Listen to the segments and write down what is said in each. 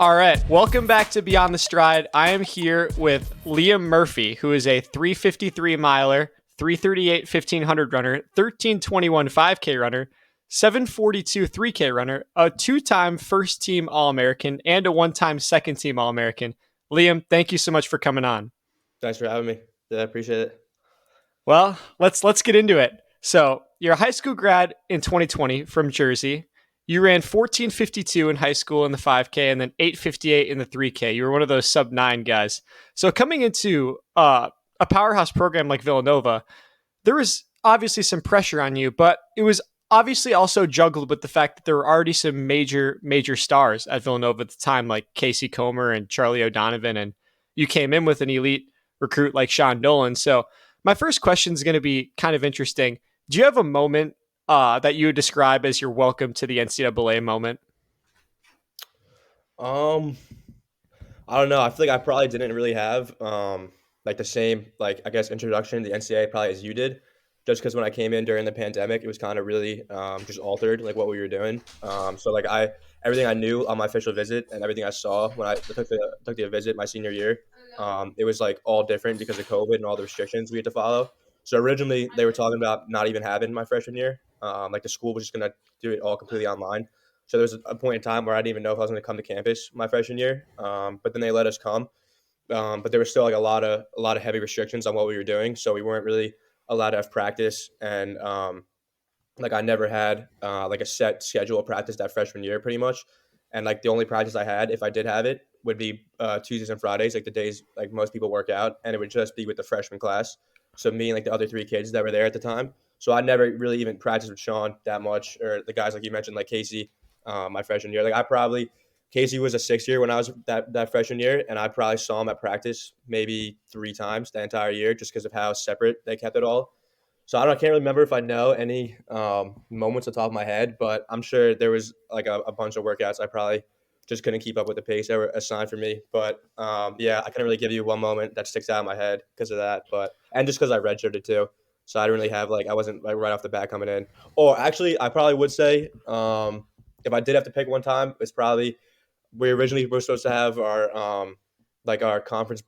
All right, welcome back to Beyond the Stride. I am here with Liam Murphy, who is a 353 miler, 338 1500 runner, 1321 5K runner, 742 3K runner, a two-time first team All-American, and a one-time second team All-American. Liam, thank you so much for coming on. Thanks for having me. Yeah, I appreciate it. Well, let's get into it. So, you're a high school grad in 2020 from Jersey. You ran 14:52 in high school in the 5K and then 8:58 in the 3K. You were one of those sub 9 guys. So, coming into a powerhouse program like Villanova, there was obviously some pressure on you, but it was obviously also juggled with the fact that there were already some major stars at Villanova at the time, like Casey Comer and Charlie O'Donovan, and you came in with an elite recruit like Sean Dolan. So my first question is going to be kind of interesting. Do you have a moment that you would describe as your welcome to the NCAA moment? Um, I don't know. I feel like I probably didn't really have like the same I guess introduction to the NCAA probably as you did, just because when I came in during the pandemic, it was kind of really just altered like what we were doing. So like I everything I knew on my official visit and everything I saw when I took the visit my senior year, it was like all different because of COVID and all the restrictions we had to follow. So originally they were talking about not even having my freshman year. Like the school was just gonna do it all completely online. So there was a point in time where I didn't even know if I was going to come to campus my freshman year. But then they let us come. But there was still like a lot of heavy restrictions on what we were doing, so we weren't really allowed to have practice. And like I never had like a set schedule of practice that freshman year, pretty much. And like the only practice I had, if I did have it, would be Tuesdays and Fridays, like the days like most people work out, and it would just be with the freshman class. So me and like the other three kids that were there at the time. So I never really even practiced with Sean that much, or the guys like you mentioned, like Casey, my freshman year. Like I probably Casey was a 6 year when I was that freshman year, and I probably saw him at practice maybe three times the entire year, just because of how separate they kept it all. So I can't remember if I know any moments off the top of my head, but I'm sure there was like a bunch of workouts I probably just couldn't keep up with the pace that were assigned for me. But yeah, I couldn't really give you one moment that sticks out in my head because of that. But and just because I redshirted too, so I didn't really have like I wasn't like right off the bat coming in. Or actually, I probably would say if I did have to pick one time, it's probably we originally were supposed to have our like our conference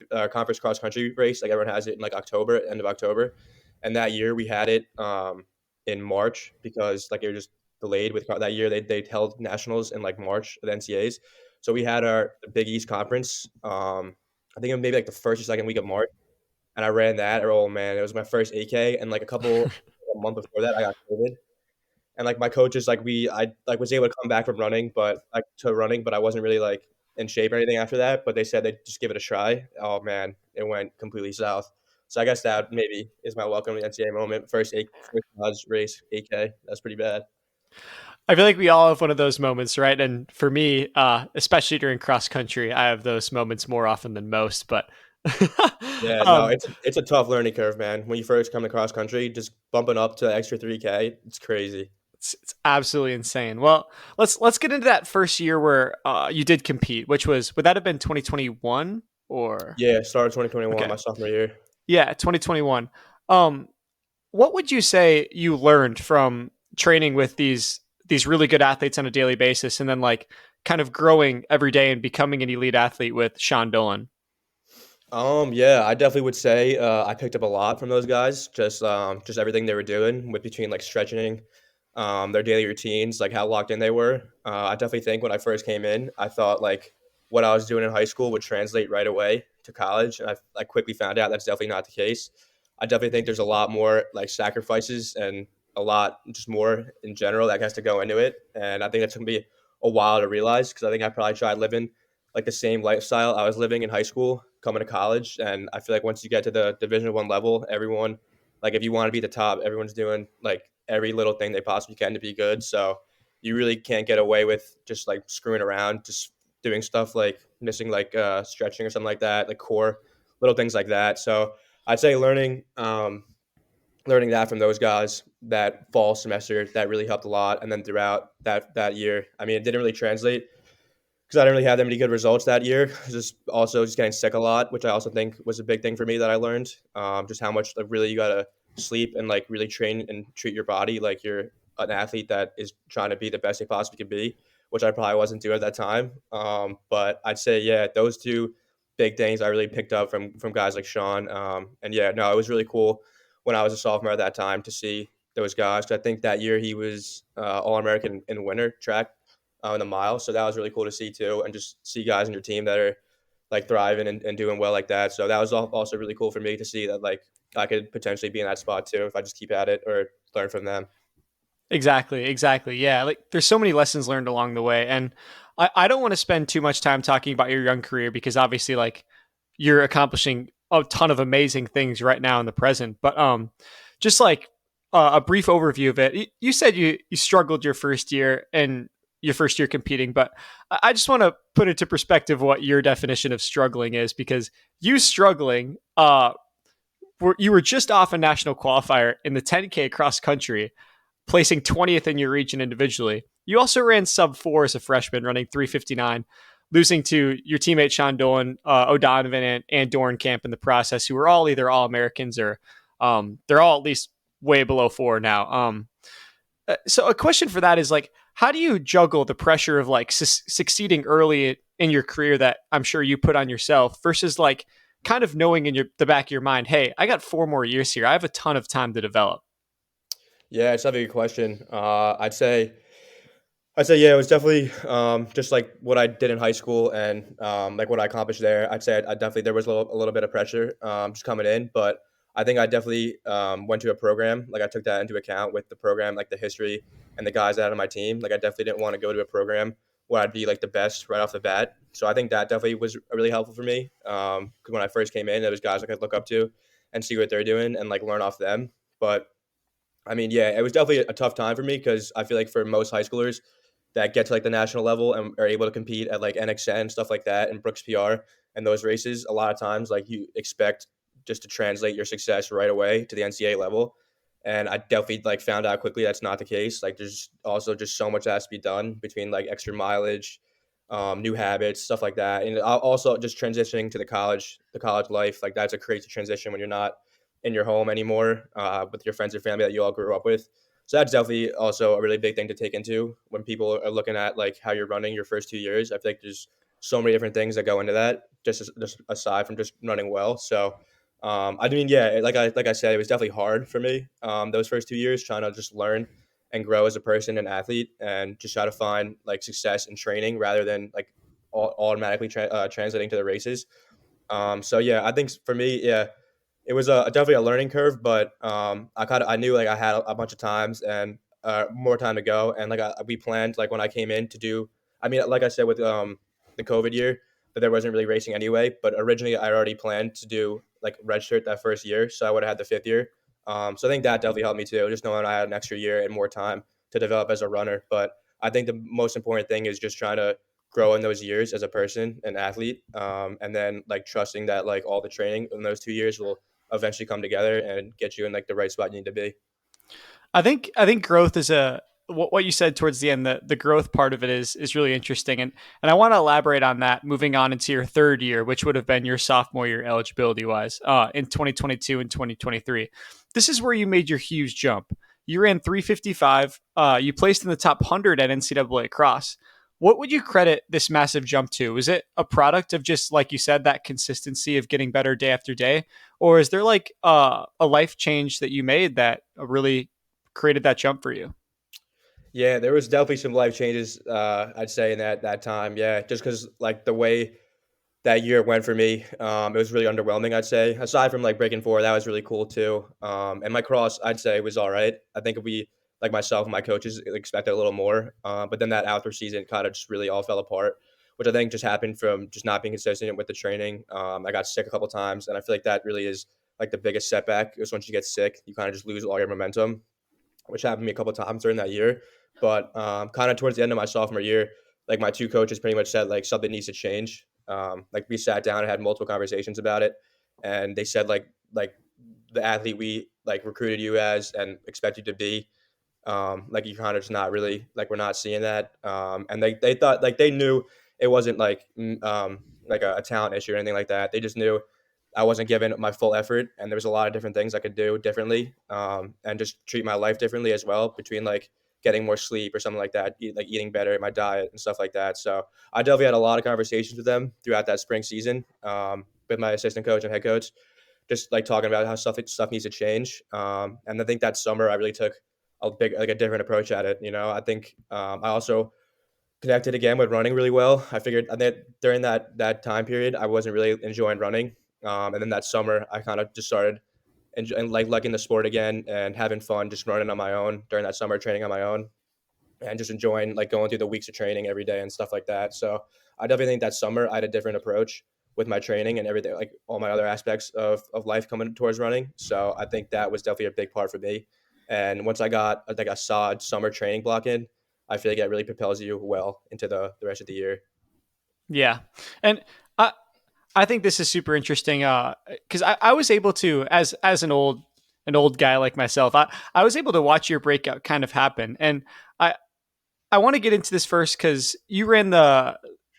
cross country race. Like everyone has it in like October, end of October, and that year we had it in March because like it was just delayed with that year. They held nationals in like March of the NCAAs, so we had our Big East conference. I think it was maybe like the first or second week of March, and I ran that. Oh man, it was my first 8K, and like a month before that, I got COVID. And like my coaches, like I like was able to come back from running, but I wasn't really like in shape or anything after that. But they said they'd just give it a try. Oh man, it went completely south. So I guess that maybe is my welcome to the NCAA moment. First odds race 8K. That's pretty bad. I feel like we all have one of those moments, right? And for me, especially during cross country, I have those moments more often than most. But Yeah, no, um, it's a tough learning curve, man. When you first come to cross country, just bumping up to extra 3K, it's crazy. it's absolutely insane. Well, let's get into that first year where you did compete, which would that have been 2021 or Yeah, started 2021, okay, my sophomore year. yeah, 2021. Um, what would you say you learned from training with these really good athletes on a daily basis, and then like kind of growing every day and becoming an elite athlete with Sean Dolan? Yeah, I definitely would say I picked up a lot from those guys. Just everything they were doing with between like stretching, their daily routines, like how locked in they were. I definitely think when I first came in, I thought like what I was doing in high school would translate right away to college, and I quickly found out that's definitely not the case. I definitely think there's a lot more like sacrifices and a lot just more in general that has to go into it, and I think that's gonna be a while to realize because I think I probably tried living like the same lifestyle I was living in high school coming to college. And I feel like once you get to the Division 1 level, everyone like if you want to be the top, everyone's doing like every little thing they possibly can to be good. So you really can't get away with just like screwing around, just doing stuff like missing like stretching or something like that, like core little things like that. So I'd say learning that from those guys that fall semester that really helped a lot. And then throughout that year, I mean, it didn't really translate because I didn't really have that many good results that year. Just getting sick a lot, which I also think was a big thing for me that I learned. Just how much like really you gotta sleep and like really train and treat your body like you're an athlete that is trying to be the best they possibly could be, which I probably wasn't doing at that time. But I'd say, yeah, those two big things I really picked up from guys like Sean. And yeah, no, it was really cool when I was a sophomore at that time to see those guys. 'Cause I think that year he was All American in winter track in the mile, so that was really cool to see too, and just see guys in your team that are like thriving and doing well like that. So that was also really cool for me to see that like I could potentially be in that spot too if I just keep at it or learn from them. Exactly, exactly. Yeah, like there's so many lessons learned along the way, and I don't want to spend too much time talking about your young career because obviously, like you're accomplishing a ton of amazing things right now in the present. But just like a brief overview of it, you said you struggled your first year competing, but I just want to put into perspective what your definition of struggling is because you struggling, you were just off a national qualifier in the 10K cross country placing 20th in your region individually. You also ran sub 4 as a freshman, running 3:59, losing to your teammate Sean Dolan, O'Donovan, and Dornkamp in the process, who were all either All Americans or they're all at least way below 4 now. So a question for that is like, how do you juggle the pressure of like succeeding early in your career that I'm sure you put on yourself versus like kind of knowing in the back of your mind, hey, I got 4 more years here. I have a ton of time to develop. Yeah, it's definitely a good question. I'd say yeah, it was definitely just like what I did in high school and like what I accomplished there. I'd say I definitely there was a little bit of pressure just coming in, but I think I definitely went to a program. Like I took that into account with the program, like the history and the guys out of my team. Like I definitely didn't want to go to a program where I'd be like the best right off the bat. So I think that definitely was really helpful for me. Because when I first came in, there was guys I could look up to and see what they're doing and like learn off them. But I mean, yeah, it was definitely a tough time for me because I feel like for most high schoolers that get to like the national level and are able to compete at like NXN and stuff like that and Brooks PR and those races, a lot of times like you expect just to translate your success right away to the NCAA level. And I definitely like found out quickly that's not the case. Like there's also just so much that has to be done between like extra mileage, new habits, stuff like that. And also just transitioning to the college life, like that's a crazy transition when you're not in your home anymore with your friends or family that you all grew up with. So that's definitely also a really big thing to take into when people are looking at like how you're running your first 2 years. I think there's so many different things that go into that, just aside from just running well. So, I mean, yeah, like I said, it was definitely hard for me those first 2 years trying to just learn and grow as a person and athlete, and just try to find like success in training rather than like automatically translating to the races. So yeah, I think for me, yeah, it was definitely a learning curve, but I knew like I had a bunch of times and more time to go, and like we planned like when I came in to do. I mean, like I said with the COVID year, that there wasn't really racing anyway. But originally, I already planned to do like redshirt that first year, so I would have had the fifth year. So I think that definitely helped me too, just knowing I had an extra year and more time to develop as a runner. But I think the most important thing is just trying to grow in those years as a person and athlete, and then like trusting that like all the training in those 2 years will eventually come together and get you in like the right spot you need to be. I think growth is a what you said towards the end. The growth part of it is really interesting, and I want to elaborate on that. Moving on into your third year, which would have been your sophomore year eligibility wise, in 2022 and 2023. This is where you made your huge jump. You ran 3:55. You placed in the top 100 at NCAA cross. What would you credit this massive jump to? Was it a product of just like you said that consistency of getting better day after day, or is there like a life change that you made that really created that jump for you? Yeah, there was definitely some life changes. I'd say in that time. Yeah, just because like the way that year went for me, it was really underwhelming. I'd say aside from like breaking four, that was really cool too. And my cross, I'd say was all right. I think we like myself and my coaches expected a little more. But then that after season kind of just really all fell apart, which I think just happened from just not being consistent with the training. I got sick a couple times, and I feel like that really is like the biggest setback is once you get sick, you kind of just lose all your momentum, which happened to me a couple of times during that year. But kind of towards the end of my sophomore year, like my two coaches pretty much said like something needs to change. Like we sat down and had multiple conversations about it, and they said like the athlete we like recruited you as and expect you to be, like you kind of just not really like we're not seeing that. And they thought like they knew it wasn't like a talent issue or anything like that. They just knew I wasn't giving my full effort, and there was a lot of different things I could do differently, and just treat my life differently as well between like getting more sleep or something like that, like eating better, my diet and stuff like that. So I definitely had a lot of conversations with them throughout that spring season, with my assistant coach and head coach, just like talking about how stuff needs to change. And I think that summer I really took a different approach at it. I think I also connected again with running really well. I figured that during that time period, I wasn't really enjoying running. And then that summer, I kind of just started and like liking the sport again and having fun, just running on my own during that summer, training on my own, and just enjoying like going through the weeks of training every day and stuff like that. So I definitely think that summer I had a different approach with my training and everything, like all my other aspects of life coming towards running. So I think that was definitely a big part for me. And once I got like a solid summer training block in, I feel like that really propels you well into the rest of the year. Yeah. And I I think this is super interesting because I was able to as an old guy like myself, I was able to watch your breakout kind of happen. And I I want to get into this first because you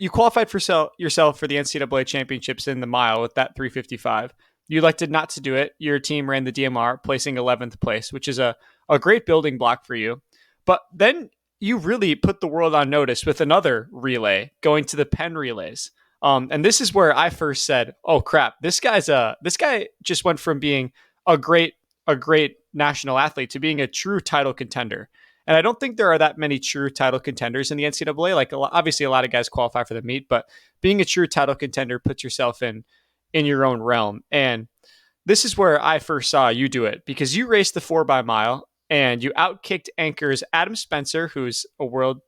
qualified for yourself for the NCAA championships in the mile with that 3:55. You elected not to do it. Your team ran the DMR, placing 11th place, which is a great building block for you. But then you really put the world on notice with another relay, going to the Penn relays. And this is where I first said, "Oh crap! This guy just went from being a great national athlete to being a true title contender." And I don't think there are that many true title contenders in the NCAA. Like obviously, a lot of guys qualify for the meet, but being a true title contender puts yourself in your own realm. And this is where I first saw you do it because you raced the 4 by mile and you outkicked anchors Adam Spencer, who's a world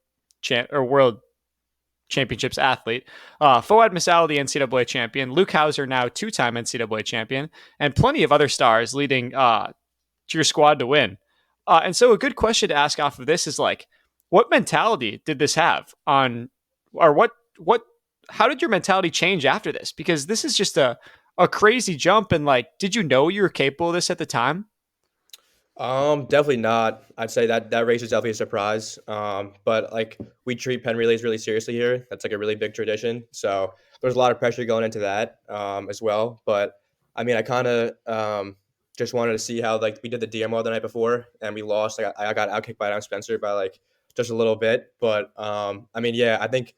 championships athlete, Fouad Masal, the NCAA champion, Luke Hauser, now two-time NCAA champion, and plenty of other stars leading to your squad to win. And so a good question to ask off of this is like, what mentality did this have on, or what, how did your mentality change after this? Because this is just a crazy jump. And like, did you know you were capable of this at the time? Definitely not. I'd say that race is definitely a surprise. But like we treat Penn relays really seriously here. That's like a really big tradition. So there's a lot of pressure going into that as well. But I mean, I kind of just wanted to see how like we did the DMO the night before and we lost. I got outkicked by Adam Spencer by like just a little bit. But I mean, yeah, I think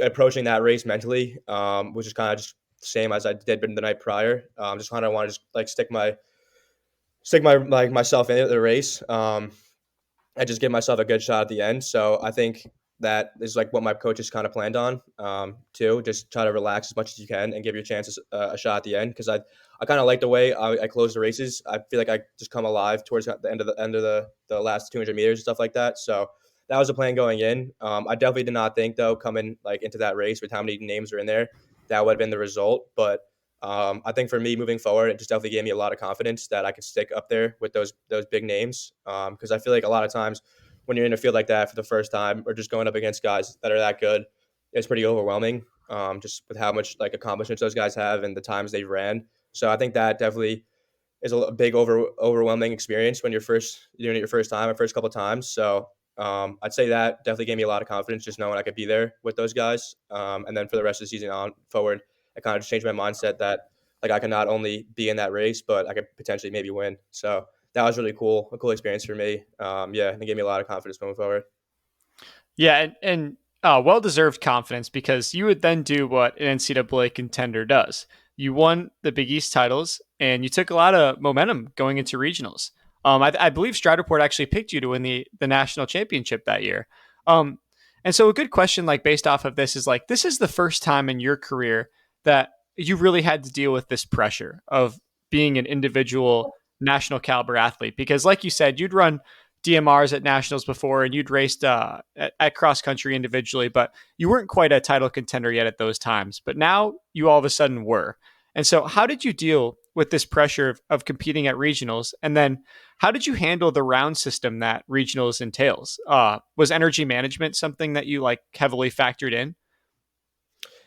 approaching that race mentally was just kind of just the same as I did the night prior. Just kind of want to just like stick my like myself in the race. I just give myself a good shot at the end. So I think that is like what my coaches kind of planned on too. Just try to relax as much as you can and give your chances a shot at the end because I kind of like the way I close the races. I feel like I just come alive towards the end of the last 200 meters and stuff like that. So that was the plan going in. I definitely did not think though coming like into that race with how many names are in there that would have been the result, but I think for me moving forward, it just definitely gave me a lot of confidence that I could stick up there with those big names. Because I feel like a lot of times when you're in a field like that for the first time, or just going up against guys that are that good, it's pretty overwhelming. Just with how much like accomplishments those guys have and the times they've ran. So I think that definitely is a big overwhelming experience when you're first doing it your first time or first couple times. So I'd say that definitely gave me a lot of confidence just knowing I could be there with those guys. And then for the rest of the season on forward, I kind of just changed my mindset that like I could not only be in that race, but I could potentially maybe win. So that was really cool, a cool experience for me. Yeah, and it gave me a lot of confidence going forward. Yeah, and well deserved confidence because you would then do what an NCAA contender does. You won the Big East titles and you took a lot of momentum going into regionals. I believe Stratoport actually picked you to win the national championship that year. Um, and so a good question, like based off of this, is like this is the first time in your career that you really had to deal with this pressure of being an individual national caliber athlete. Because, like you said, you'd run DMRs at nationals before, and you'd raced at cross country individually, but you weren't quite a title contender yet at those times. But now you all of a sudden were. And so, how did you deal with this pressure of competing at regionals? And then, how did you handle the round system that regionals entails? Was energy management something that you like heavily factored in?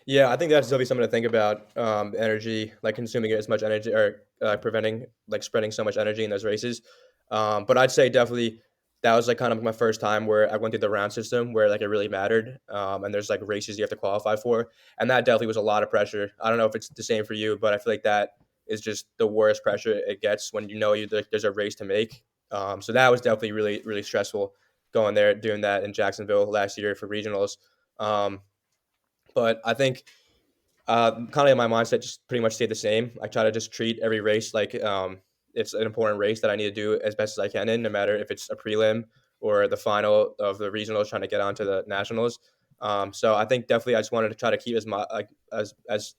Yeah, I think that's definitely something to think about. Energy, like consuming as much energy or preventing like spreading so much energy in those races. But I'd say definitely that was like kind of my first time where I went through the round system where like it really mattered. And there's like races you have to qualify for, and that definitely was a lot of pressure. I don't know if it's the same for you, but I feel like that is just the worst pressure it gets when you know there's a race to make. So that was definitely really really stressful. going there, doing that in Jacksonville last year for regionals. Um, but I think kind of my mindset just pretty much stayed the same. I try to just treat every race like it's an important race that I need to do as best as I can in, no matter if it's a prelim or the final of the regionals, trying to get onto the nationals. So I think definitely I just wanted to try to keep as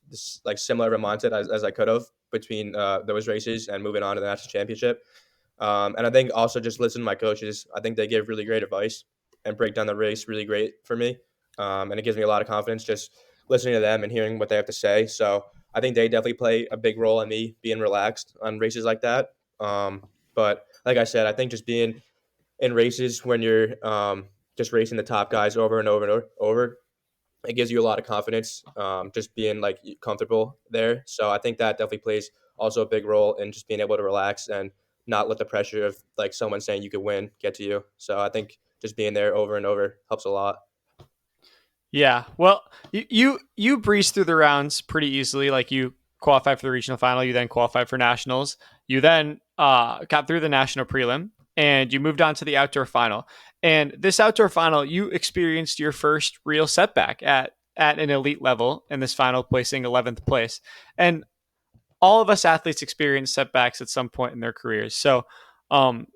this, like similar of a mindset as I could have between those races and moving on to the national championship. And I think also just listen to my coaches. I think they give really great advice and break down the race really great for me. And it gives me a lot of confidence just listening to them and hearing what they have to say. So I think they definitely play a big role in me being relaxed on races like that. But like I said, I think just being in races when you're just racing the top guys over and over and over, it gives you a lot of confidence, just being like comfortable there. So I think that definitely plays also a big role in just being able to relax and not let the pressure of like someone saying you could win get to you. So I think just being there over and over helps a lot. Yeah. Well, you breezed through the rounds pretty easily. Like you qualified for the regional final, you then qualified for nationals. You then got through the national prelim, and you moved on to the outdoor final. And this outdoor final, you experienced your first real setback at an elite level in this final, placing 11th place. And all of us athletes experience setbacks at some point in their careers. So, um,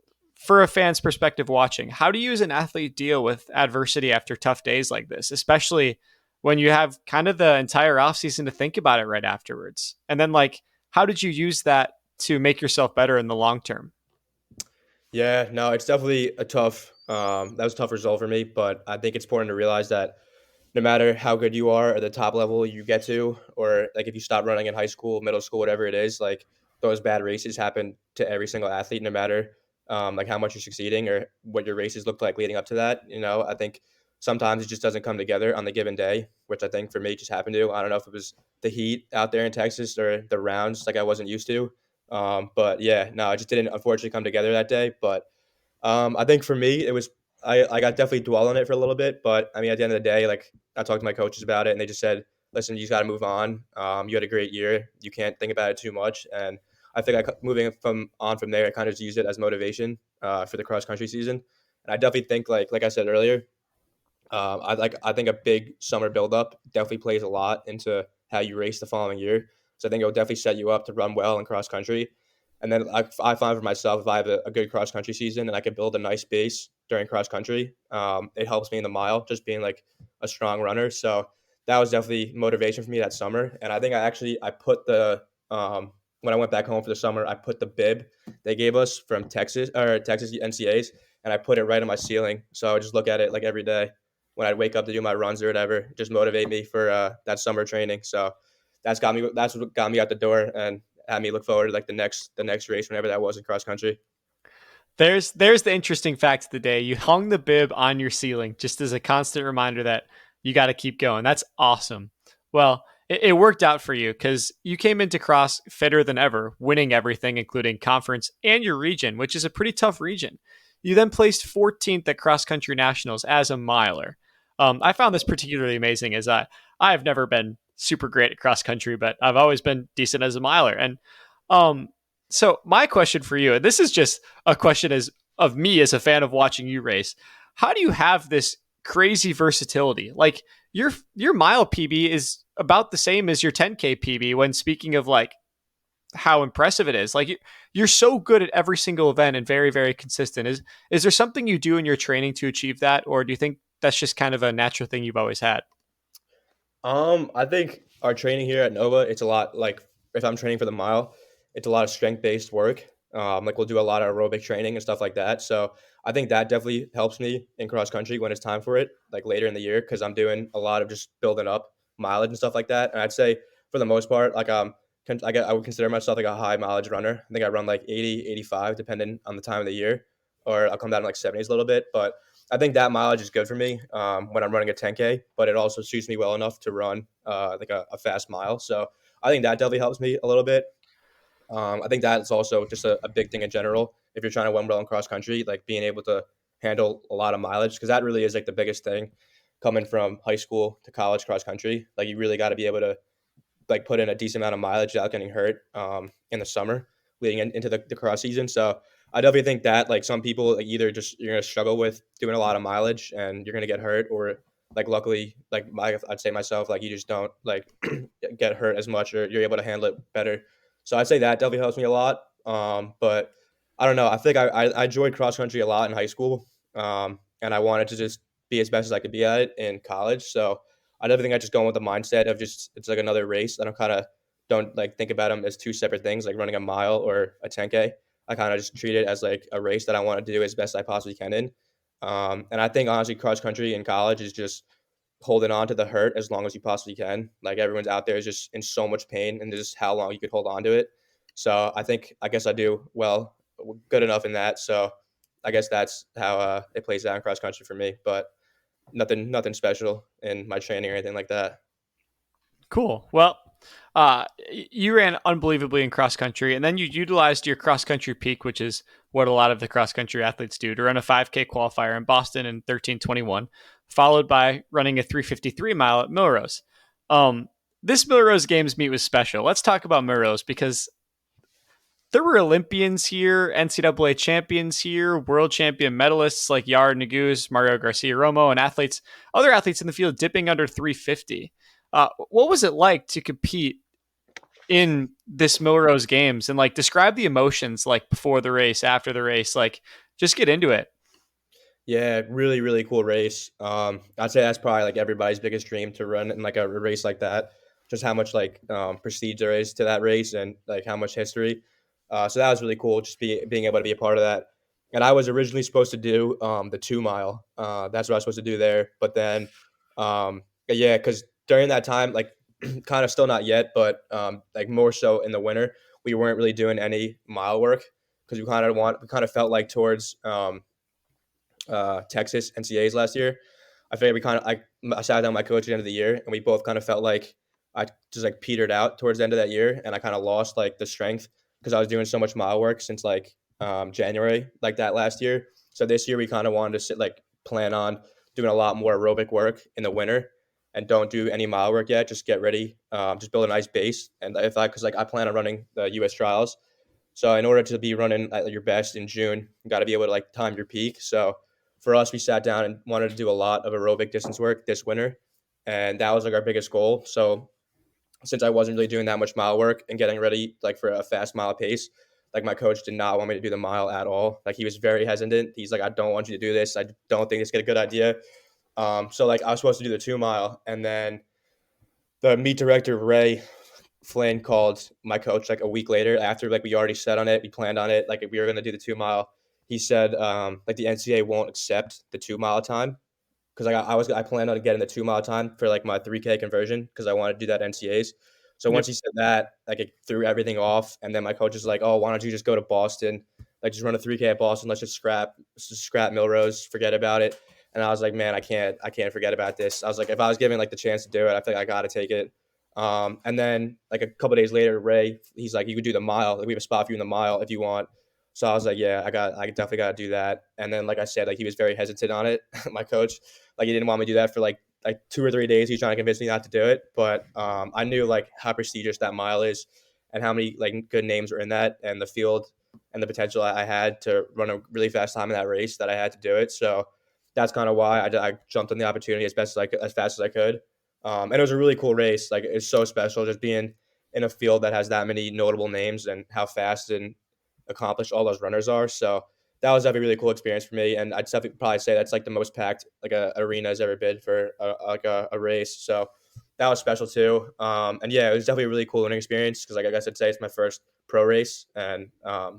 for a fan's perspective watching, how do you as an athlete deal with adversity after tough days like this, especially when you have kind of the entire offseason to think about it right afterwards? And then, like, how did you use that to make yourself better in the long term? Yeah, no, it's definitely a tough. That was a tough result for me, but I think it's important to realize that no matter how good you are at the top level you get to, or like if you stop running in high school, middle school, whatever it is, like those bad races happen to every single athlete, no matter like how much you're succeeding or what your races looked like leading up to that. You know, I think sometimes it just doesn't come together on the given day, which I think for me just happened to. I don't know if it was the heat out there in Texas or the rounds like I wasn't used to. But yeah, no, it just didn't unfortunately come together that day. But I think for me, it was I got definitely dwell on it for a little bit, but I mean, at the end of the day, like I talked to my coaches about it, and they just said, "Listen, you just got to move on. You had a great year. You can't think about it too much." And I think moving from there, I kind of just used it as motivation for the cross country season. And I definitely think like I said earlier, I think a big summer buildup definitely plays a lot into how you race the following year. So I think it'll definitely set you up to run well in cross country. And then I find for myself, if I have a good cross country season and I can build a nice base during cross country, it helps me in the mile, just being like a strong runner. So that was definitely motivation for me that summer. And I think I put the when I went back home for the summer, I put the bib they gave us from Texas NCAs, and I put it right on my ceiling. So I would just look at it like every day when I'd wake up to do my runs or whatever, just motivate me for that summer training. So that's what got me out the door and had me look forward to like the next race whenever that was in cross country. There's the interesting fact of the day. You hung the bib on your ceiling just as a constant reminder that you got to keep going. That's awesome. Well, it worked out for you because you came into cross fitter than ever, winning everything, including conference and your region, which is a pretty tough region. You then placed 14th at cross country nationals as a miler. I found this particularly amazing as I have never been super great at cross country, but I've always been decent as a miler. And um, so my question for you, and this is just a question as of me as a fan of watching you race. How do you have this crazy versatility? Like your mile PB is about the same as your 10K PB when speaking of like how impressive it is. Like you're so good at every single event and very very consistent. Is there something you do in your training to achieve that, or do you think that's just kind of a natural thing you've always had? I think our training here at Nova, it's a lot like if I'm training for the mile, it's a lot of strength based work. Like we'll do a lot of aerobic training and stuff like that. So I think that definitely helps me in cross country when it's time for it, like later in the year, because I'm doing a lot of just building up mileage and stuff like that. And I'd say for the most part, like I would consider myself like a high mileage runner. I think I run like 80, 85, depending on the time of the year, or I'll come down to like 70s a little bit. But I think that mileage is good for me when I'm running a 10K, but it also suits me well enough to run like a fast mile. So I think that definitely helps me a little bit. I think that's also just a big thing in general. If you're trying to run well in cross country, like being able to handle a lot of mileage, because that really is like the biggest thing coming from high school to college cross country. Like you really got to be able to like put in a decent amount of mileage without getting hurt in the summer leading into the cross season. So I definitely think that like some people like either just you're gonna struggle with doing a lot of mileage and you're gonna get hurt, or like luckily like I'd say myself like you just don't like get hurt as much or you're able to handle it better. So I'd say that definitely helps me a lot. But I don't know. I think I enjoyed cross country a lot in high school, and I wanted to just be as best as I could be at it in college. So I definitely think I just going with the mindset of just it's like another race. I don't kind of don't like think about them as two separate things, like running a mile or a 10K. I kind of just treat it as like a race that I want to do as best I possibly can in. And I think honestly, cross country in college is just holding on to the hurt as long as you possibly can. Like everyone's out there is just in so much pain, and just how long you could hold on to it. So I guess I do well, good enough in that. So I guess that's how it plays out in cross country for me. But nothing special in my training or anything like that. Cool. Well, you ran unbelievably in cross country, and then you utilized your cross country peak, which is what a lot of the cross country athletes do, to run a 5K qualifier in Boston in 13:21, followed by running a 3:53 mile at Millrose. Um, this Millrose Games meet was special. Let's talk about Millrose because there were Olympians here, NCAA champions here, world champion medalists like Yara Naguse, Mario Garcia Romo, and other athletes in the field dipping under 350. What was it like to compete in this Millrose Games, and like describe the emotions like before the race, after the race, like just get into it. Yeah, really, really cool race. I'd say that's probably like everybody's biggest dream to run in like a race like that. Just how much like prestige there is to that race and like how much history. So that was really cool, just being able to be a part of that. And I was originally supposed to do the 2 mile. That's what I was supposed to do there. But then, yeah, because during that time, like kind of still not yet, but like more so in the winter, we weren't really doing any mile work because we kind of felt like towards Texas NCAAs last year. I figured I sat down with my coach at the end of the year, and we both kind of felt like I just like petered out towards the end of that year, and I kind of lost like the strength because I was doing so much mile work since like January like that last year. So this year we kind of wanted to plan on doing a lot more aerobic work in the winter and don't do any mile work yet. Just get ready, just build a nice base. And if I, because like I plan on running the U.S. trials, so in order to be running at your best in June, you got to be able to like time your peak. So for us, we sat down and wanted to do a lot of aerobic distance work this winter, and that was like our biggest goal. So since I wasn't really doing that much mile work and getting ready like for a fast mile pace, like my coach did not want me to do the mile at all. Like he was very hesitant. He's like, I don't want you to do this. I don't think it's a good idea. So like I was supposed to do the 2 mile, and then the meet director Ray Flynn called my coach like a week later after like we already set on it, we planned on it, like if we were gonna do the 2 mile. He said like the NCAA won't accept the 2 mile time because I planned on getting the 2 mile time for like my 3K conversion because I wanted to do that NCAs. So once Yep. he said that, like it threw everything off. And then my coach is like, "Oh, why don't you just go to Boston? Like just run a 3K at Boston. Let's just scrap Millrose, forget about it." And I was like, "Man, I can't forget about this." I was like, if I was given like the chance to do it, I think I got to take it. And then like a couple days later, Ray, he's like, "You could do the mile. Like we have a spot for you in the mile if you want." So I was like, "Yeah, I definitely got to do that." And then, like I said, like he was very hesitant on it. My coach, like he didn't want me to do that for like 2 or 3 days. He was trying to convince me not to do it, but I knew like how prestigious that mile is, and how many like good names were in that, and the field, and the potential I had to run a really fast time in that race that I had to do it. So that's kind of why I jumped on the opportunity as fast as I could. And it was a really cool race. Like it's so special just being in a field that has that many notable names and how fast and accomplished all those runners are. So that was definitely a really cool experience for me, and I'd definitely probably say that's like the most packed like a arena has ever been for a race. So that was special too. And yeah, it was definitely a really cool learning experience because like I guess I'd say it's my first pro race, and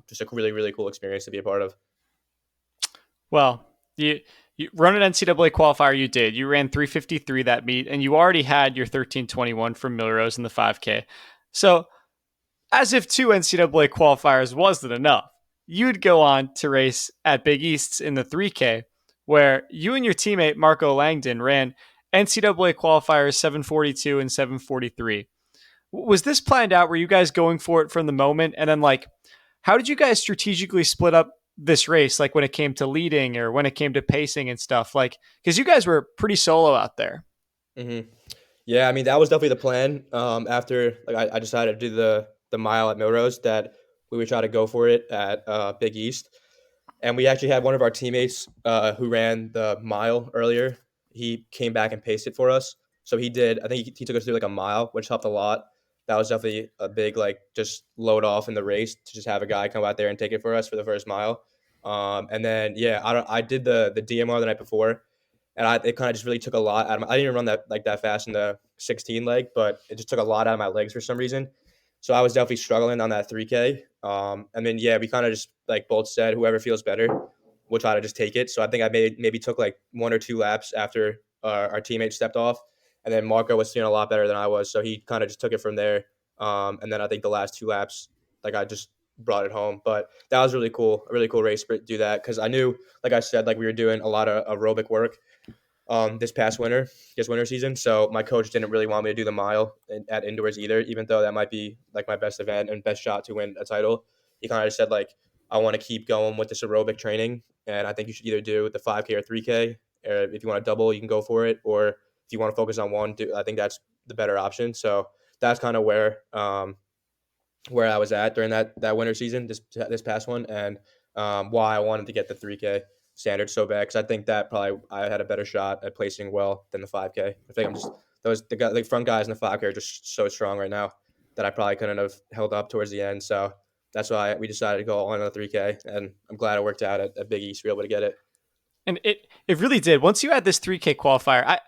just a really cool experience to be a part of. Well, you run an NCAA qualifier. You did. You ran 3:53 that meet, and you already had your 13:21 from Millrose in the 5K. So as if two NCAA qualifiers wasn't enough, you'd go on to race at Big Easts in the 3K, where you and your teammate Marco Langdon ran NCAA qualifiers 742 and 743. Was this planned out? Were you guys going for it from the moment? And then, like, how did you guys strategically split up this race, like when it came to leading or when it came to pacing and stuff? Like, because you guys were pretty solo out there. hmm Yeah, I mean that was definitely the plan. After like I decided to do the mile at Millrose, that we would try to go for it at Big East. And we actually had one of our teammates who ran the mile earlier. He came back and paced it for us. So he did. I think he took us through like a mile, which helped a lot. That was definitely a big like just load off in the race to just have a guy come out there and take it for us for the first mile. And then yeah, I did the DMR the night before, and it kind of just really took a lot out of my. I didn't even run that fast in the 16 leg, but it just took a lot out of my legs for some reason. So I was definitely struggling on that 3K. And then yeah, we kind of just like both said, whoever feels better, we'll try to just take it. So I think I maybe took like 1 or 2 laps after our teammate stepped off, and then Marco was feeling a lot better than I was, so he kind of just took it from there. And then I think the last 2 laps, like I just brought it home. But that was a really cool race to do that because I knew, like I said, like we were doing a lot of aerobic work this past winter season. So my coach didn't really want me to do the mile at indoors either, even though that might be like my best event and best shot to win a title. He kind of just said like, I want to keep going with this aerobic training, and I think you should either do the 5K or 3K. Or if you want to double, you can go for it. Or if you want to focus on one, I think that's the better option. So that's kind of where I was at during that winter season, this past one, and why I wanted to get the 3K standard so bad because I think that probably I had a better shot at placing well than the 5K. I think I'm just the front guys in the 5K are just so strong right now that I probably couldn't have held up towards the end. So that's why we decided to go on the 3K, and I'm glad it worked out at Big East to be able to get it. And it really did. Once you had this 3K qualifier,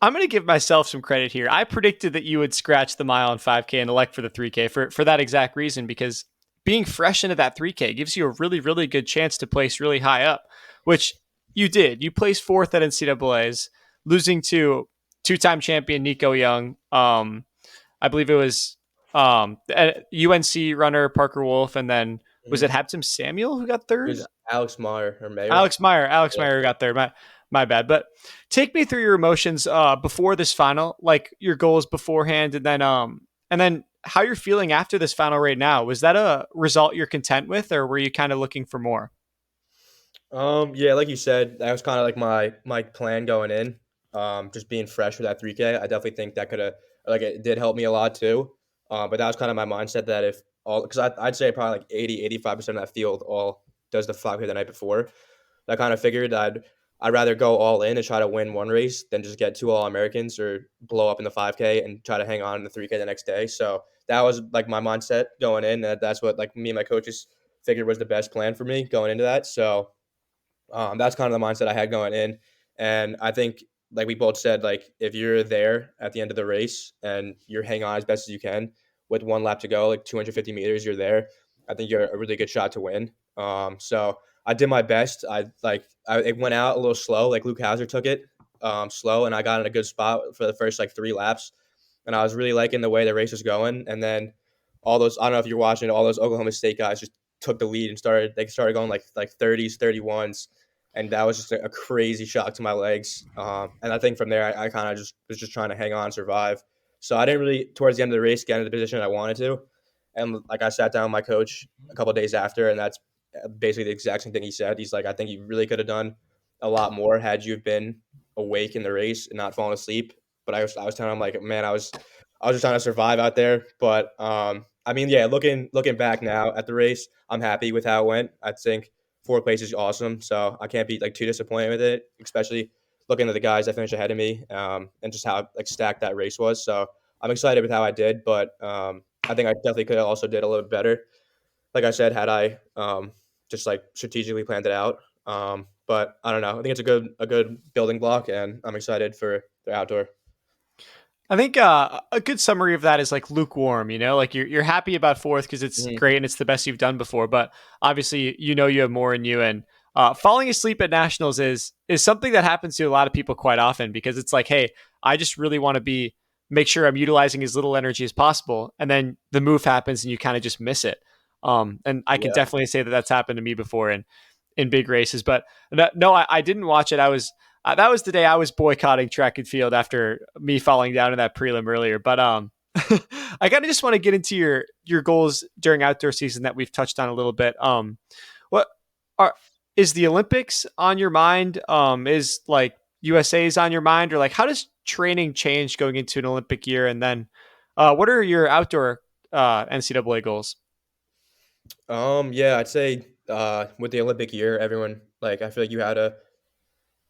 I'm going to give myself some credit here. I predicted that you would scratch the mile and 5K and elect for the 3K for that exact reason, because being fresh into that 3K gives you a really, really good chance to place really high up, which you did. You placed fourth at NCAA's, losing to two-time champion Nico Young. I believe it was UNC runner Parker Wolf, and then was Mm-hmm. it Haptim Samuel who got It third? was Alex Meyer or Mayer. Alex Yeah. Meyer got there. My bad. But take me through your emotions before this final, like your goals beforehand, and then how you're feeling after this final right now. Was that a result you're content with, or were you kind of looking for more? Yeah, like you said, that was kind of like my plan going in. Just being fresh with that 3K, I definitely think that could have like it did help me a lot too. But that was kind of my mindset that if all because I'd say probably like 80-85% of that field all does the 5K the night before. I kind of figured I'd rather go all in and try to win one race than just get two All Americans or blow up in the 5K and try to hang on in the 3K the next day. So that was like my mindset going in. That's what like me and my coaches figured was the best plan for me going into that. So that's kind of the mindset I had going in. And I think, like we both said, like if you're there at the end of the race and you're hanging on as best as you can with 1 lap to go, like 250 meters, you're there. I think you're a really good shot to win. So I did my best. It went out a little slow. Like Luke Hauser took it slow, and I got in a good spot for the first like 3 laps. And I was really liking the way the race was going. And then all those, I don't know if you're watching, all those Oklahoma State guys just took the lead and started going like 30s, 31s, and that was just a crazy shock to my legs. And I think from there, I kind of just was just trying to hang on, survive. So I didn't really, towards the end of the race, get into the position I wanted to. And like I sat down with my coach a couple of days after, and that's basically the exact same thing he said. He's like, I think you really could have done a lot more had you been awake in the race and not falling asleep. But I was telling him like, man, I was just trying to survive out there. But I mean, yeah, looking back now at the race, I'm happy with how it went. I think fourth place is awesome, so I can't be like too disappointed with it, especially looking at the guys that finished ahead of me and just how like stacked that race was. So I'm excited with how I did, but I think I definitely could have also did a little bit better. Like I said, had I just like strategically planned it out. But I don't know. I think it's a good building block, and I'm excited for the outdoor. I think a good summary of that is like lukewarm. You know, like you're happy about fourth because it's Mhm. great and it's the best you've done before, but obviously you know you have more in you. And falling asleep at nationals is something that happens to a lot of people quite often because it's like, hey, I just really want to make sure I'm utilizing as little energy as possible, and then the move happens and you kind of just miss it. And I can Yeah. definitely say that that's happened to me before in big races. But no, I didn't watch it. I was that was the day I was boycotting track and field after me falling down in that prelim earlier. But I kind of just want to get into your goals during outdoor season that we've touched on a little bit. What are is the Olympics on your mind? Is like USA's on your mind, or like how does training change going into an Olympic year? And then, what are your outdoor NCAA goals? Yeah, I'd say with the Olympic year, everyone like I feel like you had a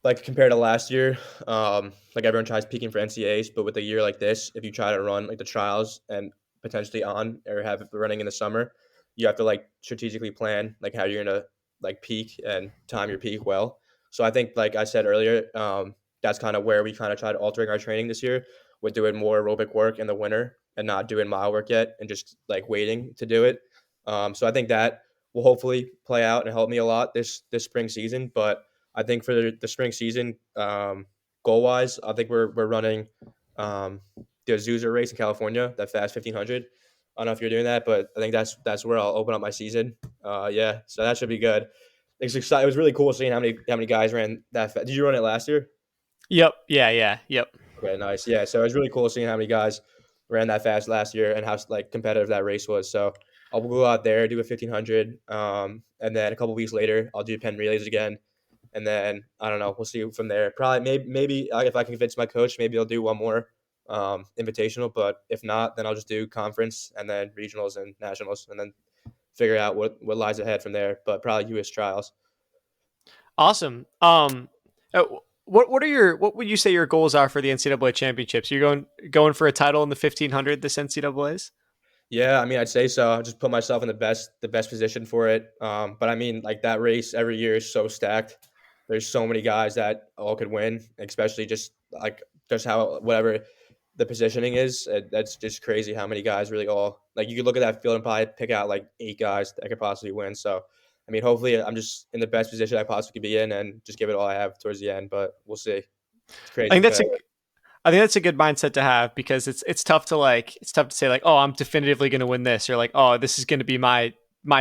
like compared to last year, like everyone tries peaking for NCAAs, but with a year like this, if you try to run like the trials and potentially on or have it running in the summer, you have to like strategically plan like how you're gonna like peak and time your peak well. So I think, like I said earlier, that's kind of where we kind of tried altering our training this year with doing more aerobic work in the winter and not doing mile work yet and just like waiting to do it. So I think that will hopefully play out and help me a lot this spring season, but I think for the spring season, goal wise, I think we're running um, the Azusa race in California, that fast 1500. I don't know if you're doing that, but I think that's where I'll open up my season. Yeah, so that should be good. It's exciting. It was really cool seeing how many guys ran that fast. Did you run it last year? Yep. Yeah. Yeah. Yep. Okay, nice. Yeah, so it was really cool seeing how many guys ran that fast last year and how like competitive that race was. So I'll go out there, do a 1500, and then a couple weeks later, I'll do Penn relays again. And then I don't know. We'll see from there. Probably maybe if I can convince my coach, maybe I'll do one more invitational. But if not, then I'll just do conference and then regionals and nationals, and then figure out what lies ahead from there. But probably U.S. trials. Awesome. What would you say your goals are for the NCAA championships? You're going for a title in the 1500 this NCAA's? Yeah, I mean, I'd say so. I just put myself in the best position for it. But I mean, like that race every year is so stacked. There's so many guys that all could win, especially just how whatever the positioning is. That's just crazy how many guys really all like you could look at that field and probably pick out like 8 guys that could possibly win. So, I mean, hopefully, I'm just in the best position I possibly could be in and just give it all I have towards the end. But we'll see. It's I crazy think that's a competitive. I think that's a good mindset to have because it's tough to say like, oh, I'm definitively going to win this, or like, oh, this is going to be my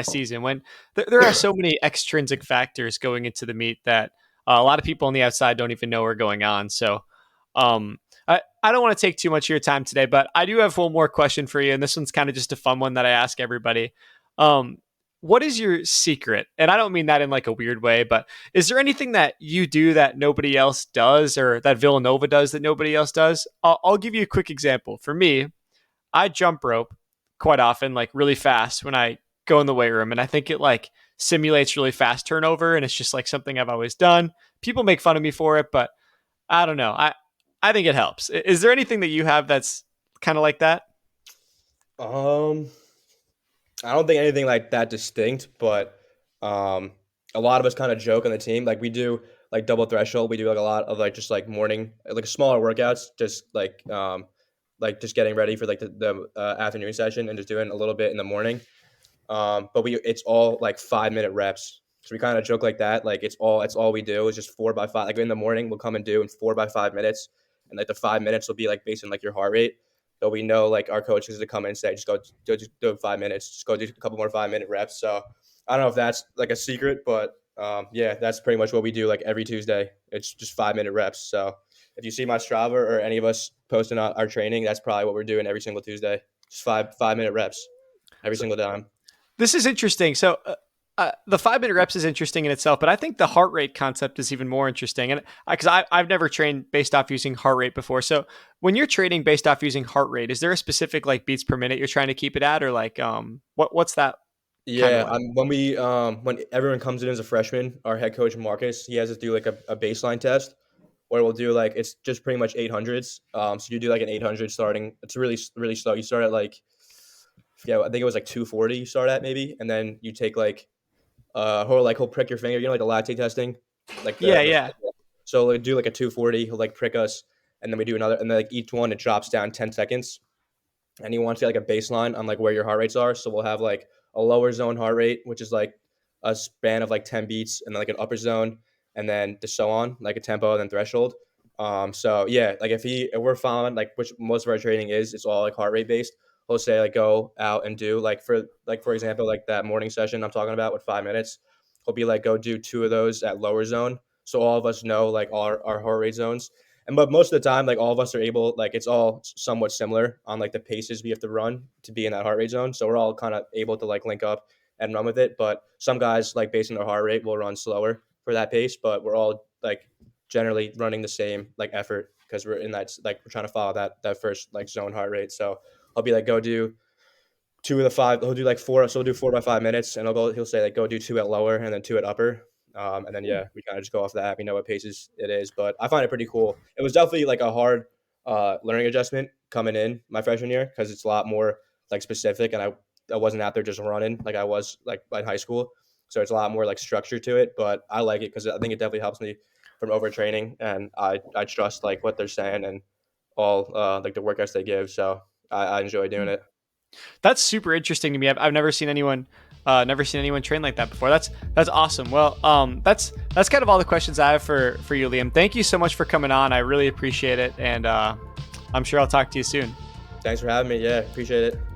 season, when there are so many extrinsic factors going into the meet that a lot of people on the outside don't even know are going on. So um I don't want to take too much of your time today, but I do have one more question for you, and this one's kind of just a fun one that I ask everybody. um what is your secret? And I don't mean that in like a weird way, but is there anything that you do that nobody else does, or that Villanova does that nobody else does? I'll give you a quick example. For me, I jump rope quite often, like really fast when I go in the weight room. And I think it like simulates really fast turnover. And it's just like something I've always done. People make fun of me for it, but I don't know. I think it helps. Is there anything that you have that's kind of like that? Um, I don't think anything like that distinct, but um, a lot of us kind of joke on the team. Like we do like double threshold. We do like a lot of like just like morning, like smaller workouts, just like just getting ready for like the afternoon session and just doing a little bit in the morning. But it's all like 5 minute reps. So we kind of joke like that. Like it's all we do is just 4 by 5. Like in the morning, we'll come and do in 4 by 5 minutes, and like the 5 minutes will be like based on like your heart rate. So we know like our coach is to come in and say, just do 5 minutes, just go do a couple more 5 minute reps. So I don't know if that's like a secret, but yeah, that's pretty much what we do like every Tuesday. It's just 5 minute reps. So if you see my Strava or any of us posting our training, that's probably what we're doing every single Tuesday. Just 5 minute reps every So single time. this is interesting. So the 5 minute reps is interesting in itself, but I think the heart rate concept is even more interesting. And because I've never trained based off using heart rate before. So when you're training based off using heart rate, is there a specific like beats per minute you're trying to keep it at, or like what's that kind of Yeah, like? when everyone comes in as a freshman, our head coach Marcus, he has us do like a baseline test where we'll do like it's just pretty much 800s. So you do like an 800 starting. It's really slow. You start at like yeah, I think it was like 240. You start at maybe, and then you take like he'll prick your finger. You know, like the lactate testing, like Yeah, the yeah. so like do like a 240. He'll like prick us, and then we do another, and then like each one it drops down 10 seconds, and he wants to get like a baseline on like where your heart rates are. So we'll have like a lower zone heart rate, which is like a span of like 10 beats, and then like an upper zone, and then just so on, like a tempo and then threshold. So yeah, like if we're following like which most of our training is, it's all like heart rate based. He'll say like go out and do for example like that morning session I'm talking about with 5 minutes. He'll be like go do two of those at lower zone, so all of us know like our heart rate zones, and but most of the time, like all of us are able, like it's all somewhat similar on like the paces we have to run to be in that heart rate zone. So we're all kind of able to like link up and run with it. But some guys, like based on their heart rate, will run slower for that pace. But we're all like generally running the same like effort because we're in that like we're trying to follow that first like zone heart rate. So I'll be like, go do 2 of the 5. He'll do like 4. So he'll do 4 by 5 minutes, and he'll say like go do 2 at lower and then 2 at upper. And then yeah, we kind of just go off that. We know what paces it is, but I find it pretty cool. It was definitely like a hard learning adjustment coming in my freshman year because it's a lot more like specific, and I wasn't out there just running like I was like in high school. So it's a lot more like structure to it, but I like it because I think it definitely helps me from overtraining, and I trust like what they're saying and all like the workouts they give. So I enjoy doing it. That's super interesting to me. I've never seen anyone train like that before. That's awesome. Well, that's kind of all the questions I have for you, Liam. Thank you so much for coming on. I really appreciate it, and I'm sure I'll talk to you soon. Thanks for having me. Yeah, appreciate it.